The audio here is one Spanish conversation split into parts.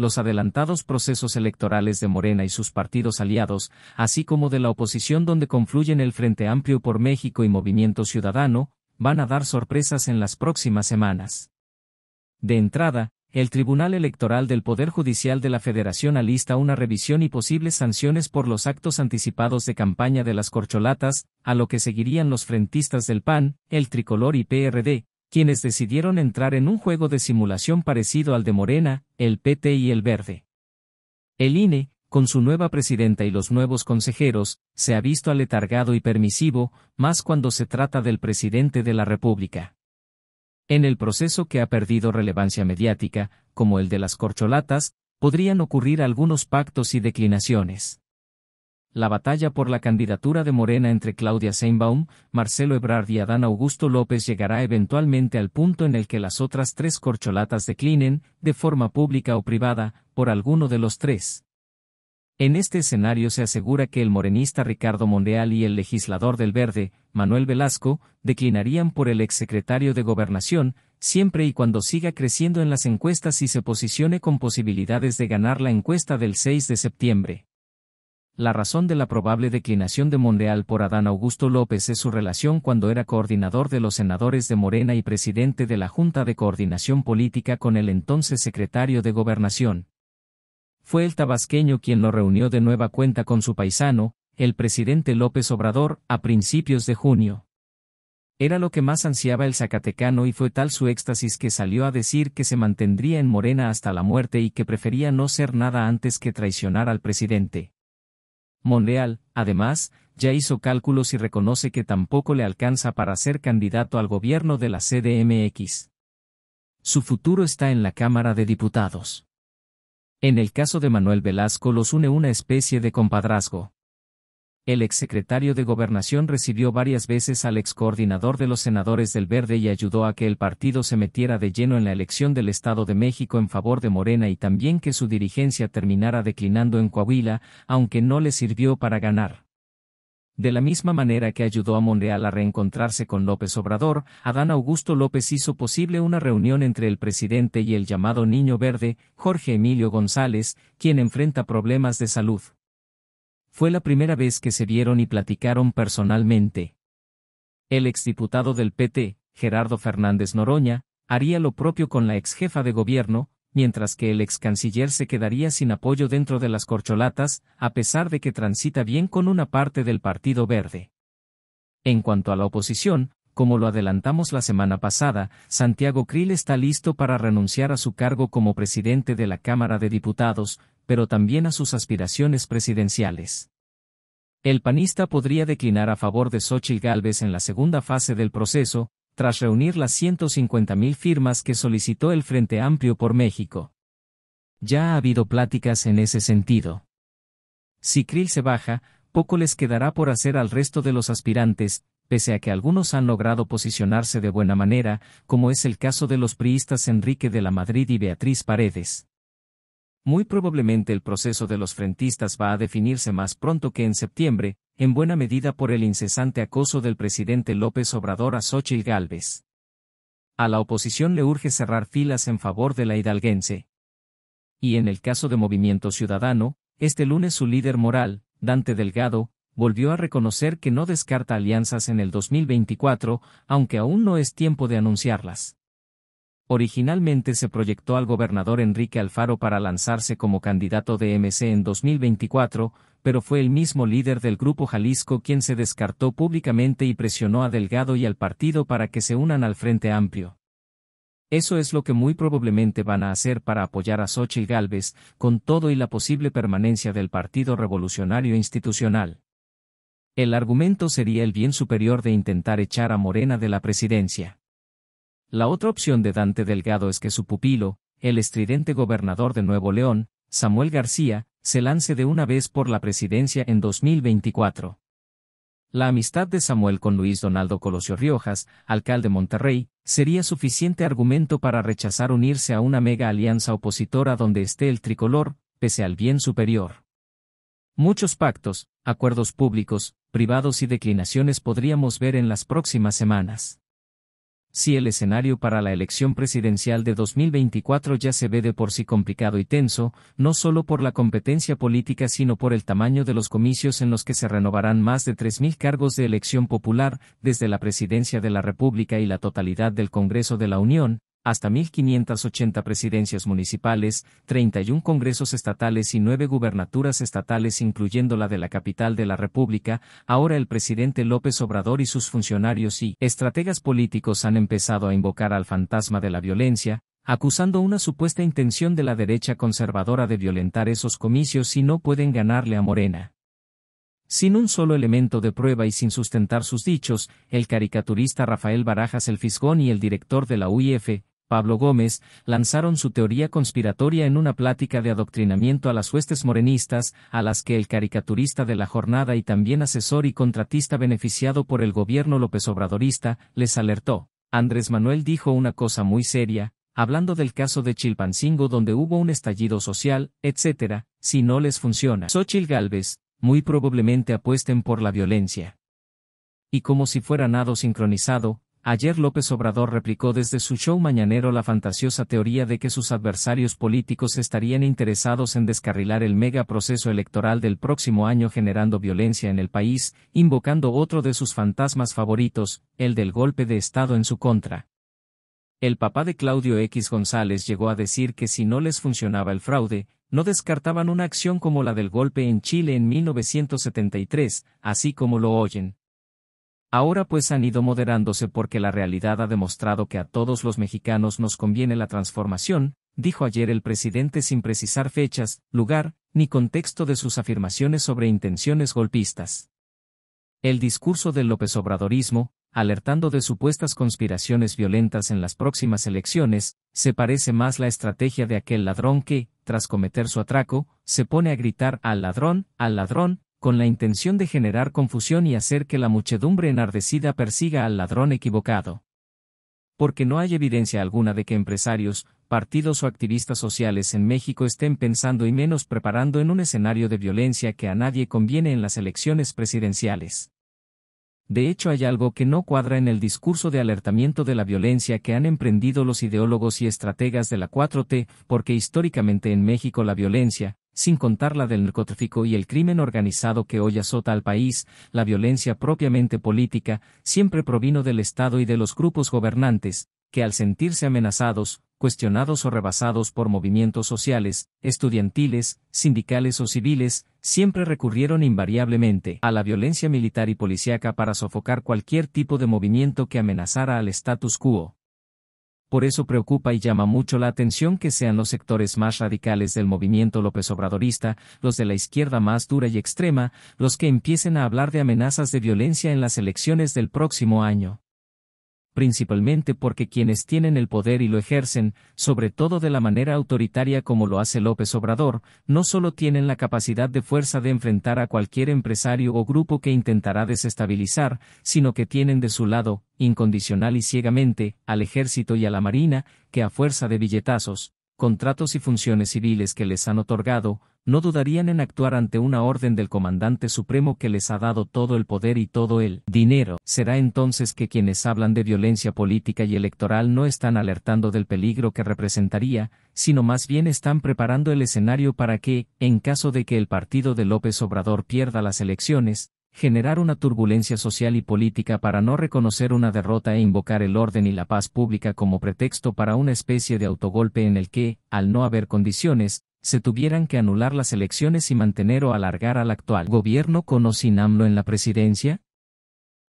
los adelantados procesos electorales de Morena y sus partidos aliados, así como de la oposición donde confluyen el Frente Amplio por México y Movimiento Ciudadano, van a dar sorpresas en las próximas semanas. De entrada, el Tribunal Electoral del Poder Judicial de la Federación alista una revisión y posibles sanciones por los actos anticipados de campaña de las corcholatas, a lo que seguirían los frentistas del PAN, el Tricolor y PRD, quienes decidieron entrar en un juego de simulación parecido al de Morena, el PT y el Verde. El INE, con su nueva presidenta y los nuevos consejeros, se ha visto aletargado y permisivo, más cuando se trata del presidente de la República. En el proceso que ha perdido relevancia mediática, como el de las corcholatas, podrían ocurrir algunos pactos y declinaciones. La batalla por la candidatura de Morena entre Claudia Sheinbaum, Marcelo Ebrard y Adán Augusto López llegará eventualmente al punto en el que las otras tres corcholatas declinen, de forma pública o privada, por alguno de los tres. En este escenario se asegura que el morenista Ricardo Monreal y el legislador del Verde, Manuel Velasco, declinarían por el exsecretario de Gobernación, siempre y cuando siga creciendo en las encuestas y se posicione con posibilidades de ganar la encuesta del 6 de septiembre. La razón de la probable declinación de Monreal por Adán Augusto López es su relación cuando era coordinador de los senadores de Morena y presidente de la Junta de Coordinación Política con el entonces secretario de Gobernación. Fue el tabasqueño quien lo reunió de nueva cuenta con su paisano, el presidente López Obrador, a principios de junio. Era lo que más ansiaba el zacatecano y fue tal su éxtasis que salió a decir que se mantendría en Morena hasta la muerte y que prefería no ser nada antes que traicionar al presidente. Monreal, además, ya hizo cálculos y reconoce que tampoco le alcanza para ser candidato al gobierno de la CDMX. Su futuro está en la Cámara de Diputados. En el caso de Manuel Velasco los une una especie de compadrazgo. El exsecretario de Gobernación recibió varias veces al excoordinador de los senadores del Verde y ayudó a que el partido se metiera de lleno en la elección del Estado de México en favor de Morena y también que su dirigencia terminara declinando en Coahuila, aunque no le sirvió para ganar. De la misma manera que ayudó a Monreal a reencontrarse con López Obrador, Adán Augusto López hizo posible una reunión entre el presidente y el llamado Niño Verde, Jorge Emilio González, quien enfrenta problemas de salud. Fue la primera vez que se vieron y platicaron personalmente. El exdiputado del PT, Gerardo Fernández Noroña, haría lo propio con la exjefa de gobierno, mientras que el excanciller se quedaría sin apoyo dentro de las corcholatas, a pesar de que transita bien con una parte del Partido Verde. En cuanto a la oposición, como lo adelantamos la semana pasada, Santiago Krill está listo para renunciar a su cargo como presidente de la Cámara de Diputados, pero también a sus aspiraciones presidenciales. El panista podría declinar a favor de Xóchitl Gálvez en la segunda fase del proceso, tras reunir las 150,000 firmas que solicitó el Frente Amplio por México. Ya ha habido pláticas en ese sentido. Si Krill se baja, poco les quedará por hacer al resto de los aspirantes, pese a que algunos han logrado posicionarse de buena manera, como es el caso de los priistas Enrique de la Madrid y Beatriz Paredes. Muy probablemente el proceso de los frentistas va a definirse más pronto que en septiembre, en buena medida por el incesante acoso del presidente López Obrador a Xóchitl Gálvez. A la oposición le urge cerrar filas en favor de la hidalguense. Y en el caso de Movimiento Ciudadano, este lunes su líder moral, Dante Delgado, volvió a reconocer que no descarta alianzas en el 2024, aunque aún no es tiempo de anunciarlas. Originalmente se proyectó al gobernador Enrique Alfaro para lanzarse como candidato de MC en 2024, pero fue el mismo líder del Grupo Jalisco quien se descartó públicamente y presionó a Delgado y al partido para que se unan al Frente Amplio. Eso es lo que muy probablemente van a hacer para apoyar a Xóchitl Gálvez, con todo y la posible permanencia del Partido Revolucionario Institucional. El argumento sería el bien superior de intentar echar a Morena de la presidencia. La otra opción de Dante Delgado es que su pupilo, el estridente gobernador de Nuevo León, Samuel García, se lance de una vez por la presidencia en 2024. La amistad de Samuel con Luis Donaldo Colosio Riojas, alcalde de Monterrey, sería suficiente argumento para rechazar unirse a una mega alianza opositora donde esté el tricolor, pese al bien superior. Muchos pactos, acuerdos públicos, privados y declinaciones podríamos ver en las próximas semanas. Si el escenario para la elección presidencial de 2024 ya se ve de por sí complicado y tenso, no solo por la competencia política sino por el tamaño de los comicios en los que se renovarán más de 3.000 cargos de elección popular, desde la Presidencia de la República y la totalidad del Congreso de la Unión, hasta 1.580 presidencias municipales, 31 congresos estatales y 9 gubernaturas estatales incluyendo la de la capital de la República. Ahora el presidente López Obrador y sus funcionarios y estrategas políticos han empezado a invocar al fantasma de la violencia, acusando una supuesta intención de la derecha conservadora de violentar esos comicios si no pueden ganarle a Morena. Sin un solo elemento de prueba y sin sustentar sus dichos, el caricaturista Rafael Barajas el Fisgón y el director de la UIF, Pablo Gómez, lanzaron su teoría conspiratoria en una plática de adoctrinamiento a las huestes morenistas, a las que el caricaturista de La Jornada y también asesor y contratista beneficiado por el gobierno López Obradorista, les alertó. Andrés Manuel dijo una cosa muy seria, hablando del caso de Chilpancingo donde hubo un estallido social, etc., si no les funciona. Xóchitl Gálvez, muy probablemente apuesten por la violencia. Y como si fuera nado sincronizado, ayer López Obrador replicó desde su show mañanero la fantasiosa teoría de que sus adversarios políticos estarían interesados en descarrilar el mega proceso electoral del próximo año generando violencia en el país, invocando otro de sus fantasmas favoritos, el del golpe de Estado en su contra. El papá de Claudio X González llegó a decir que si no les funcionaba el fraude, no descartaban una acción como la del golpe en Chile en 1973, así como lo oyen. Ahora pues han ido moderándose porque la realidad ha demostrado que a todos los mexicanos nos conviene la transformación, dijo ayer el presidente sin precisar fechas, lugar, ni contexto de sus afirmaciones sobre intenciones golpistas. El discurso del López Obradorismo, alertando de supuestas conspiraciones violentas en las próximas elecciones, se parece más la estrategia de aquel ladrón que, tras cometer su atraco, se pone a gritar al ladrón, con la intención de generar confusión y hacer que la muchedumbre enardecida persiga al ladrón equivocado. Porque no hay evidencia alguna de que empresarios, partidos o activistas sociales en México estén pensando y menos preparando en un escenario de violencia que a nadie conviene en las elecciones presidenciales. De hecho hay algo que no cuadra en el discurso de alertamiento de la violencia que han emprendido los ideólogos y estrategas de la 4T, porque históricamente en México la violencia, sin contar la del narcotráfico y el crimen organizado que hoy azota al país, la violencia propiamente política, siempre provino del Estado y de los grupos gobernantes, que al sentirse amenazados, cuestionados o rebasados por movimientos sociales, estudiantiles, sindicales o civiles, siempre recurrieron invariablemente a la violencia militar y policíaca para sofocar cualquier tipo de movimiento que amenazara al status quo. Por eso preocupa y llama mucho la atención que sean los sectores más radicales del movimiento López Obradorista, los de la izquierda más dura y extrema, los que empiecen a hablar de amenazas de violencia en las elecciones del próximo año. Principalmente porque quienes tienen el poder y lo ejercen, sobre todo de la manera autoritaria como lo hace López Obrador, no solo tienen la capacidad de fuerza de enfrentar a cualquier empresario o grupo que intentará desestabilizar, sino que tienen de su lado, incondicional y ciegamente, al ejército y a la marina, que a fuerza de billetazos, contratos y funciones civiles que les han otorgado, no dudarían en actuar ante una orden del comandante supremo que les ha dado todo el poder y todo el dinero. Será entonces que quienes hablan de violencia política y electoral no están alertando del peligro que representaría, sino más bien están preparando el escenario para que, en caso de que el partido de López Obrador pierda las elecciones, generar una turbulencia social y política para no reconocer una derrota e invocar el orden y la paz pública como pretexto para una especie de autogolpe en el que, al no haber condiciones, se tuvieran que anular las elecciones y mantener o alargar al actual gobierno con o sin AMLO en la presidencia?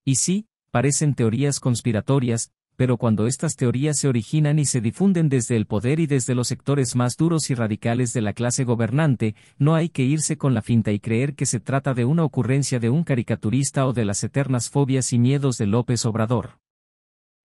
Y sí, parecen teorías conspiratorias, pero cuando estas teorías se originan y se difunden desde el poder y desde los sectores más duros y radicales de la clase gobernante, no hay que irse con la finta y creer que se trata de una ocurrencia de un caricaturista o de las eternas fobias y miedos de López Obrador.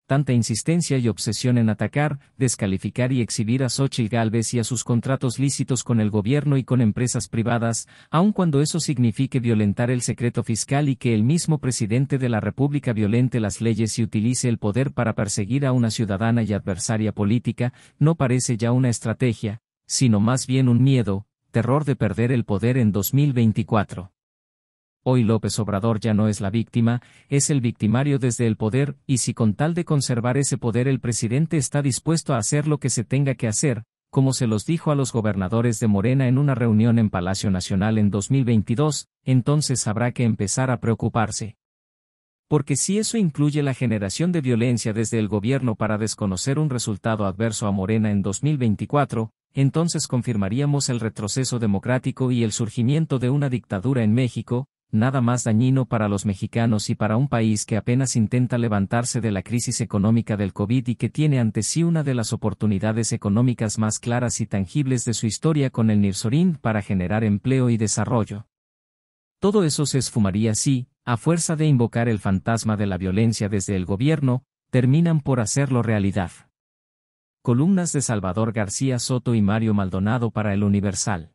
Tanta insistencia y obsesión en atacar, descalificar y exhibir a Xóchitl Gálvez y a sus contratos lícitos con el gobierno y con empresas privadas, aun cuando eso signifique violentar el secreto fiscal y que el mismo presidente de la República violente las leyes y utilice el poder para perseguir a una ciudadana y adversaria política, no parece ya una estrategia, sino más bien un miedo, terror de perder el poder en 2024. Hoy López Obrador ya no es la víctima, es el victimario desde el poder, y si con tal de conservar ese poder el presidente está dispuesto a hacer lo que se tenga que hacer, como se los dijo a los gobernadores de Morena en una reunión en Palacio Nacional en 2022, entonces habrá que empezar a preocuparse. Porque si eso incluye la generación de violencia desde el gobierno para desconocer un resultado adverso a Morena en 2024, entonces confirmaríamos el retroceso democrático y el surgimiento de una dictadura en México, nada más dañino para los mexicanos y para un país que apenas intenta levantarse de la crisis económica del COVID y que tiene ante sí una de las oportunidades económicas más claras y tangibles de su historia con el Nearshoring para generar empleo y desarrollo. Todo eso se esfumaría si, a fuerza de invocar el fantasma de la violencia desde el gobierno, terminan por hacerlo realidad. Columnas de Salvador García Soto y Mario Maldonado para El Universal.